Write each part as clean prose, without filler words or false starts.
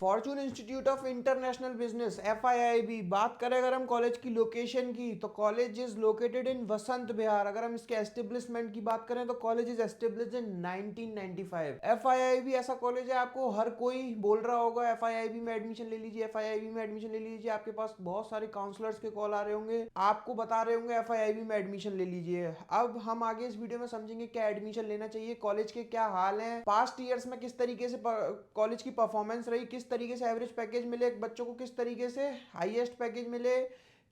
Fortune institute of international business FIIB। बात करें अगर हम कॉलेज की लोकेशन की, तो college is located in Vasant Vihar. अगर हम इसके एस्टेब्लिशमेंट की बात करें तो college is established in 1995। FIIB ऐसा कॉलेज है, आपको हर कोई बोल रहा होगा FIIB में एडमिशन ले लीजिए, FIIB में एडमिशन ले लीजिए। आपके पास बहुत सारे काउंसलर्स के कॉल आ रहे होंगे, आपको बता रहे होंगे FIIB में एडमिशन ले लीजिए। अब हम आगे इस वीडियो में समझेंगे क्या एडमिशन लेना चाहिए, कॉलेज के क्या हाल हैं, पास्ट ईयर्स में किस तरीके से कॉलेज की परफॉर्मेंस रही, किस तरीके से एवरेज पैकेज मिले बच्चों को, किस तरीके से हाईएस्ट पैकेज मिले,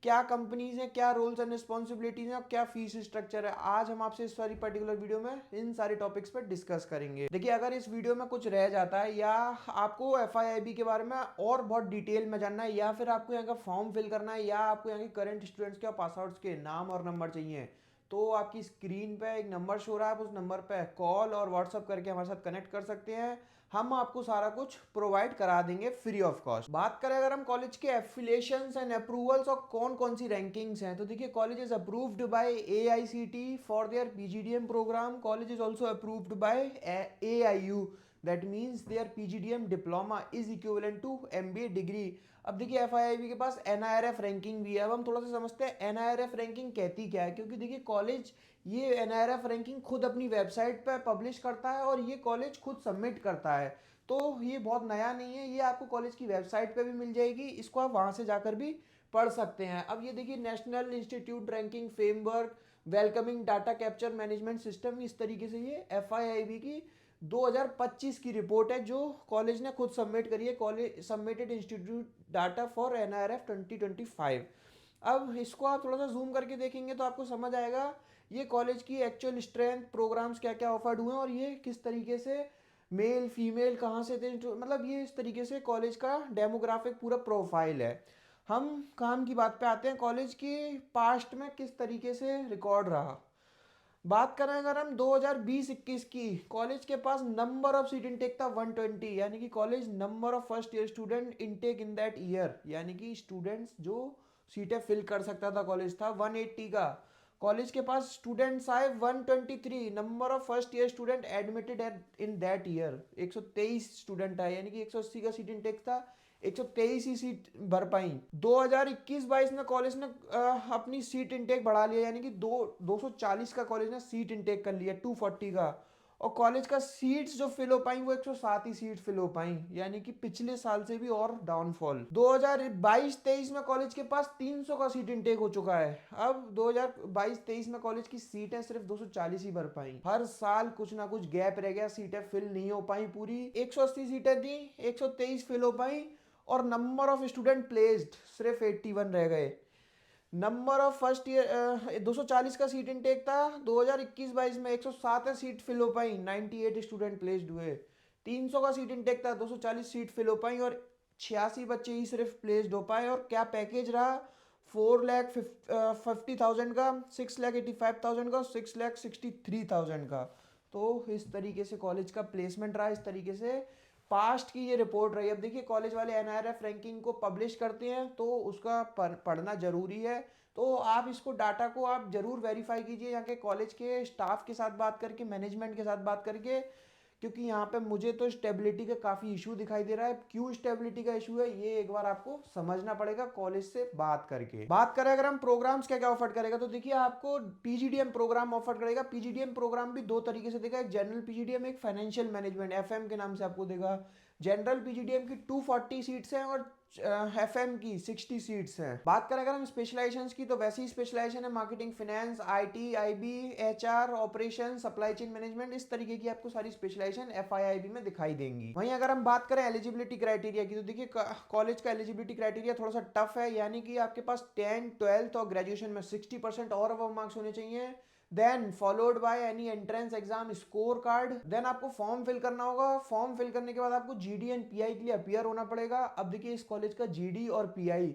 क्या कंपनीज हैं, क्या रोल्स एंड रिस्पॉन्सिबिलिटीज हैं और क्या फीस स्ट्रक्चर है। आज हम आपसे इस सारी पर्टिकुलर वीडियो में इन सारे टॉपिक्स पर डिस्कस करेंगे। देखिए, अगर इस वीडियो में कुछ रह जाता है या आपको FIIB के बारे में और बहुत डिटेल में जानना है, या फिर आपको यहाँ का फॉर्म फिल करना है, या आपको यहाँ के करंट स्टूडेंट्स के और पास आउट्स के नाम और नंबर चाहिए, तो आपकी स्क्रीन पे एक नंबर शो रहा है, आप उस नंबर पे कॉल और व्हाट्सअप करके हमारे साथ कनेक्ट कर सकते हैं। हम आपको सारा कुछ प्रोवाइड करा देंगे फ्री ऑफ कॉस्ट। बात करें अगर हम कॉलेज के एफिलिएशंस एंड अप्रूवल्स और कौन कौन सी रैंकिंग्स हैं, तो देखिए, college is approved by AICT for their PGDM program. College is also approved by AIU, that means their PGDM diploma is equivalent to MBA degree. अब देखिए, FIIB के पास NIRF रैंकिंग भी है। अब हम थोड़ा सा समझते हैं NIRF रैंकिंग कहती क्या है, क्योंकि देखिए, कॉलेज ये NIRF रैंकिंग खुद अपनी वेबसाइट पर पब्लिश करता है और ये कॉलेज खुद सबमिट करता है। तो ये बहुत नया नहीं है, ये आपको कॉलेज की वेबसाइट पे भी मिल जाएगी, इसको आप वहाँ से जाकर भी पढ़ सकते हैं। अब ये देखिए, national institute ranking framework, welcoming data capture management system, इस तरीके से ये FIIB की 2025 की रिपोर्ट है जो कॉलेज ने खुद सबमिट करी है। College submitted institute data for NIRF 2025। अब इसको आप थोड़ा सा जूम करके देखेंगे तो आपको समझ आएगा ये कॉलेज की एक्चुअल स्ट्रेंथ, प्रोग्राम्स क्या क्या ऑफर्ड हुए हैं और ये किस तरीके से मेल फीमेल कहाँ से थे, मतलब ये इस तरीके से कॉलेज का डेमोग्राफिक पूरा प्रोफाइल है। हम काम की बात पे आते हैं, कॉलेज के पास्ट में किस तरीके से रिकॉर्ड रहा। बात करें अगर हम 2020-21 की, कॉलेज के पास नंबर ऑफ सीट इनटेक था 120, यानी कि college number of first year student intake in that year, यानी कि स्टूडेंट्स जो सीटें फिल कर सकता था कॉलेज था 180 का। कॉलेज के पास स्टूडेंट्स आए 123, number of first year student admitted in that year 123 student आए, यानी कि 180 का सीट इनटेक था, 123 ही सीट भर पाई। 2021-22 में कॉलेज ने अपनी सीट इंटेक बढ़ा लिया, यानी कि 240 का कॉलेज ने सीट इंटेक कर लिया 240 का। और कॉलेज का सीट्स जो फिल हो पाई वो 107 ही सीट फिल हो पाई, यानी कि पिछले साल से भी और डाउनफॉल। 2022-23 में कॉलेज के पास 300 का सीट इंटेक हो चुका है। अब 2022-23 में कॉलेज की सीटें सिर्फ 240 ही भर पाई। हर साल कुछ ना कुछ गैप रह गया, सीटें फिल नहीं हो पाई पूरी। 180 सीटें थी, 123 फिल हो पाई और नंबर ऑफ स्टूडेंट प्लेस्ड सिर्फ 81 रह गए। नंबर ऑफ फर्स्ट ईयर 240 का सीट इनटेक था, 2021-22 में 107 सीट फिल हो पाई, 98 स्टूडेंट प्लेस्ड हुए। 300 का सीट इनटेक था, 240 सीट फिल हो पाई और 86 बच्चे ही सिर्फ प्लेस्ड हो पाए। और क्या पैकेज रहा, 4,50,000 का, 6,85,000 का, 6,63,000 का। तो इस तरीके से कॉलेज का प्लेसमेंट रहा, इस तरीके से पास्ट की ये रिपोर्ट रही। अब देखिए, कॉलेज वाले NIRF रैंकिंग को पब्लिश करते हैं तो उसका पढ़ना जरूरी है, तो आप इसको डाटा को आप जरूर वेरीफाई कीजिए यहाँ के कॉलेज के स्टाफ के साथ बात करके, मैनेजमेंट के साथ बात करके, क्योंकि यहाँ पे मुझे तो स्टेबिलिटी का काफ़ी इशू दिखाई दे रहा है। क्यों स्टेबिलिटी का इशू है ये एक बार आपको समझना पड़ेगा कॉलेज से बात करके। बात करें अगर हम प्रोग्राम्स क्या क्या ऑफर करेगा, तो देखिए, आपको PGDM प्रोग्राम ऑफर करेगा। PGDM प्रोग्राम भी दो तरीके से देगा, एक जनरल PGDM, एक फाइनेंशियल मैनेजमेंट FM के नाम से आपको देगा। जनरल PGDM की 240 सीट्स हैं और FM की 60 सीट्स हैं। बात करें अगर हम स्पेशलाइजेशंस की, तो वैसे ही स्पेशलाइजेशन है marketing, finance, IT, IB, HR, operation, supply chain management, इस तरीके की आपको सारी स्पेशलाइजेशन FIIB में दिखाई देंगी। वहीं अगर हम बात करें एलिजिबिलिटी क्राइटेरिया की, तो देखिए, कॉलेज का एलिजिबिलिटी क्राइटेरिया थोड़ा सा टफ है, यानी कि आपके पास 10, 12th और ग्रेजुएशन में 60% और अब मार्क्स होने चाहिए, then followed by any entrance exam score card. Then आपको फॉर्म फिल करना होगा, फॉर्म फिल करने के बाद आपको GD एंड PI के लिए अपियर होना पड़ेगा। अब देखिए, इस कॉलेज का GD और PI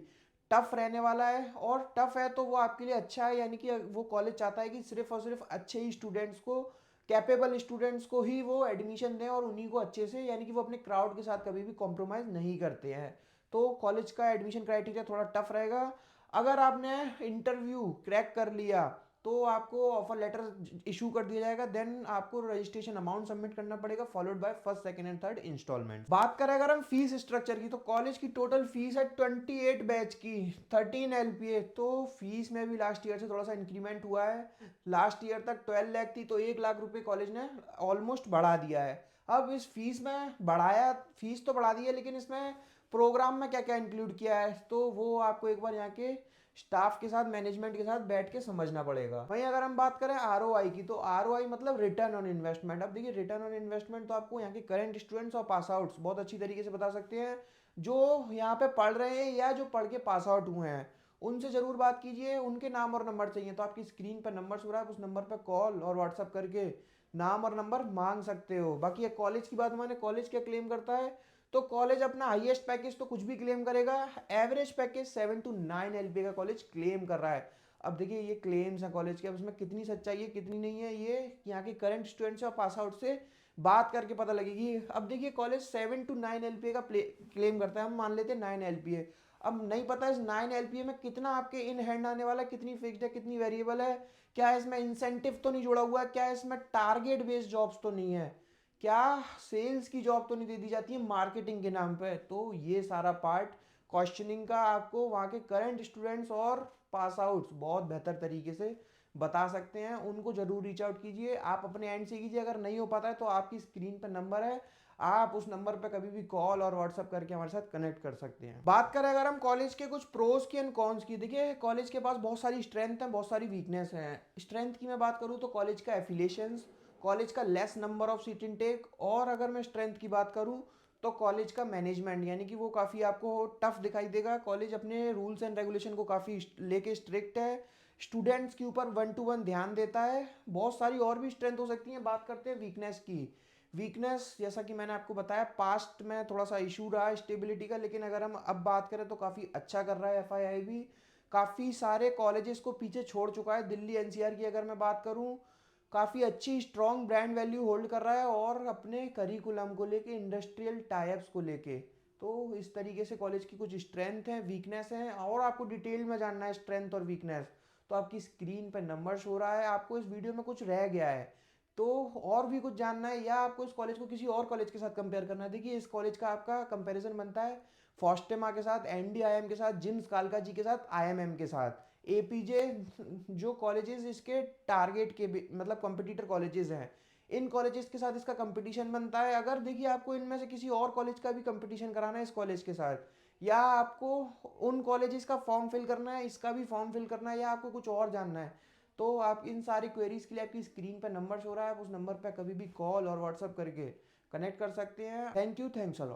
टफ रहने वाला है, और टफ है तो वो आपके लिए अच्छा है, यानी कि वो कॉलेज चाहता है कि सिर्फ और सिर्फ अच्छे ही स्टूडेंट्स को, कैपेबल स्टूडेंट्स को ही वो एडमिशन दें और उन्हीं को अच्छे से, यानी कि वो अपने क्राउड के साथ कभी भी कॉम्प्रोमाइज़ नहीं करते हैं। तो कॉलेज का एडमिशन क्राइटेरिया थोड़ा टफ रहेगा। अगर आपने इंटरव्यू क्रैक कर लिया तो आपको ऑफर लेटर इशू कर दिया जाएगा। देन आपको रजिस्ट्रेशन अमाउंट सबमिट करना पड़ेगा, followed by first, second and third instalment. बात करें अगर हम फीस स्ट्रक्चर की, तो कॉलेज की टोटल फीस है 28 बैच की 13 एलपीए। तो फीस में भी लास्ट ईयर से थोड़ा सा इंक्रीमेंट हुआ है। लास्ट ईयर तक 12 लाख थी, तो 1 लाख रुपए कॉलेज ने ऑलमोस्ट बढ़ा दिया है। अब इस फीस में बढ़ाया, फीस तो बढ़ा दी है, लेकिन इसमें प्रोग्राम में क्या क्या इंक्लूड किया है तो वो आपको एक बार यहाँ के स्टाफ के साथ, मैनेजमेंट के साथ बैठ के समझना पड़ेगा। वहीं अगर हम बात करें आरओआई की, तो आरओआई मतलब रिटर्न ऑन इन्वेस्टमेंट। अब देखिए रिटर्न ऑन इन्वेस्टमेंट तो आपको यहाँ के करंट स्टूडेंट्स और पास आउट्स बहुत अच्छी तरीके से बता सकते हैं, जो यहाँ पे पढ़ रहे हैं या जो पढ़ के पास आउट हुए हैं उनसे जरूर बात कीजिए। उनके नाम और नंबर चाहिए तो आपकी स्क्रीन पर नंबर हो रहा है, उस नंबर पर कॉल और व्हाट्सअप करके नाम और नंबर मांग सकते हो। बाकी कॉलेज की बात माने, कॉलेज क्या क्लेम करता है, तो कॉलेज अपना हाईएस्ट पैकेज तो कुछ भी क्लेम करेगा, एवरेज पैकेज 7 to 9 एलपी का कॉलेज क्लेम कर रहा है। अब देखिए ये क्लेम्स हैं कॉलेज के, अब उसमें कितनी सच्चाई है कितनी नहीं है ये यहाँ के करंट स्टूडेंट्स और पास आउट से बात करके पता लगेगी। अब देखिए कॉलेज 7 to 9 एलपीए का क्लेम करता है, हम मान लेते हैं 9 एलपीए। अब नहीं पता इस 9 एलपीए में कितना आपके इन हैंड आने वाला है, कितनी फिक्स्ड है कितनी वेरिएबल है, क्या इसमें इंसेंटिव तो नहीं जुड़ा हुआ है, क्या इसमें टारगेट बेस्ड जॉब्स तो नहीं है, क्या सेल्स की जॉब तो नहीं दे दी जाती है मार्केटिंग के नाम पे। तो ये सारा पार्ट क्वेश्चनिंग का आपको वहाँ के करंट स्टूडेंट्स और पास आउट्स बहुत बेहतर तरीके से बता सकते हैं। उनको जरूर रीच आउट कीजिए, आप अपने एंड से कीजिए। अगर नहीं हो पाता है तो आपकी स्क्रीन पर नंबर है, आप उस नंबर पर कभी भी कॉल और व्हाट्सअप करके हमारे साथ कनेक्ट कर सकते हैं। बात करें अगर हम कॉलेज के कुछ प्रोज की एंड कॉन्स की, देखिए कॉलेज के पास बहुत सारी स्ट्रेंथ है, बहुत सारी वीकनेस है। स्ट्रेंथ की मैं बात करूँ तो कॉलेज का एफिलिएशंस, कॉलेज का less number of seat intake, और अगर मैं स्ट्रेंथ की बात करूं तो कॉलेज का मैनेजमेंट, यानी कि वो काफ़ी आपको टफ दिखाई देगा। कॉलेज अपने रूल्स एंड रेगुलेशन को काफ़ी लेके स्ट्रिक्ट है, स्टूडेंट्स के ऊपर 1 to 1 ध्यान देता है। बहुत सारी और भी स्ट्रेंथ हो सकती हैं। बात करते हैं वीकनेस की। वीकनेस जैसा कि मैंने आपको बताया, पास्ट में थोड़ा सा इशू रहा है स्टेबिलिटी का, लेकिन अगर हम अब बात करें तो काफ़ी अच्छा कर रहा है एफआईआई भी। काफ़ी सारे कॉलेजेस को पीछे छोड़ चुका है। दिल्ली एनसीआर की अगर मैं बात करूं, काफ़ी अच्छी स्ट्रॉन्ग ब्रांड वैल्यू होल्ड कर रहा है, और अपने करिकुलम को लेके, इंडस्ट्रियल टाइप्स को लेके। तो इस तरीके से कॉलेज की कुछ स्ट्रेंथ है, वीकनेस है। और आपको डिटेल में जानना है स्ट्रेंथ और वीकनेस, तो आपकी स्क्रीन पर नंबर शो रहा है। आपको इस वीडियो में कुछ रह गया है तो और भी कुछ जानना है, या आपको इस कॉलेज को किसी और कॉलेज के साथ कंपेयर करना है, देखिए इस कॉलेज का आपका कंपैरिजन बनता है फॉस्टेमा के साथ, एनडीआईएम के साथ, जिम्स कालका जी के साथ, आईएमएम के साथ। एपीजे जो कॉलेजेस इसके टारगेट के मतलब कंपटीटर कॉलेजेस हैं, इन कॉलेजेस के साथ इसका कंपटीशन बनता है। अगर देखिए आपको इनमें से किसी और कॉलेज का भी कंपटीशन कराना है इस कॉलेज के साथ, या आपको उन कॉलेजेस का फॉर्म फिल करना है, इसका भी फॉर्म फिल करना है, या आपको कुछ और जानना है, तो आप इन सारी क्वेरीज के लिए आपकी स्क्रीन पर नंबर शो रहा है, आप उस नंबर पर कभी भी कॉल और व्हाट्सअप करके कनेक्ट कर सकते हैं। Thank you, thanks a lot.